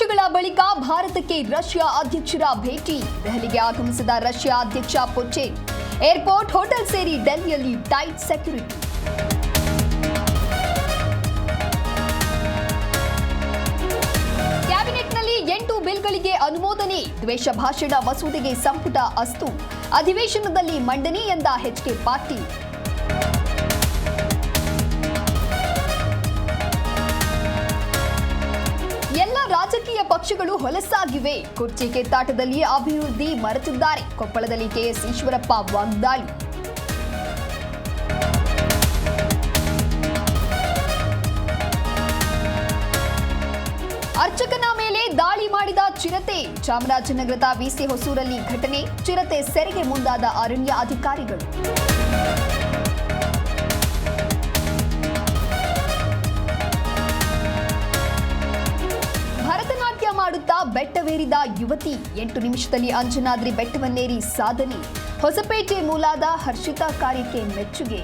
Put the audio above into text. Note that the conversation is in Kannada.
ವರ್ಷಗಳ ಬಳಿಕ ಭಾರತಕ್ಕೆ ರಷ್ಯಾ ಅಧ್ಯಕ್ಷರ ಭೇಟಿ. ದೆಹಲಿಗೆ ಆಗಮಿಸಿದ ರಷ್ಯಾ ಅಧ್ಯಕ್ಷ ಪುಟಿನ್ ಏರ್ಪೋರ್ಟ್, ಹೋಟೆಲ್ ಸೇರಿ ಡೆಲ್ಲಿಯಲ್ಲಿ ಟೈಟ್ ಸೆಕ್ಯೂರಿಟಿ. ಕ್ಯಾಬಿನೆಟ್ನಲ್ಲಿ 8 ಬಿಲ್ಗಳಿಗೆ ಅನುಮೋದನೆ. ದ್ವೇಷ ಭಾಷಣ ಮಸೂದೆಗೆ ಸಂಪುಟ ಅಸ್ತು. ಅಧಿವೇಶನದಲ್ಲಿ ಮಂಡನೆ ಎಂದ ಎಚ್.ಕೆ. ಪಾಟೀಲ್. ಎಲ್ಲ ರಾಜಕೀಯ ಪಕ್ಷಗಳು ಹೊಲಸಾಗಿವೆ. ಕುರ್ಚಿ ಕಿತ್ತಾಟದಲ್ಲಿ ಅಭಿವೃದ್ಧಿ ಮರೆತಿದ್ದಾರೆ. ಕೊಪ್ಪಳದಲ್ಲಿ ಕೆಎಸ್ ಈಶ್ವರಪ್ಪ ವಾಗ್ದಾಳಿ. ಅರ್ಚಕನ ಮೇಲೆ ದಾಳಿ ಮಾಡಿದ ಚಿರತೆ. ಚಾಮರಾಜನಗರದ ವಿಸಿ ಹೊಸೂರಲ್ಲಿ ಘಟನೆ. ಚಿರತೆ ಸೆರೆಗೆ ಮುಂದಾದ ಅರಣ್ಯ ಅಧಿಕಾರಿಗಳು. ಭರತನಾಟ್ಯ ಮಾಡುತ್ತಾ ಬೆಟ್ಟವೇರಿದ ಯುವತಿ. 8 ನಿಮಿಷದಲ್ಲಿ ಅಂಜನಾದ್ರಿ ಬೆಟ್ಟವನ್ನೇರಿ ಸಾಧನೆ. ಹೊಸಪೇಟೆ ಮೂಲದ ಹರ್ಷಿತಾ ಕಾರ್ಯಕ್ಕೆ ಮೆಚ್ಚುಗೆ.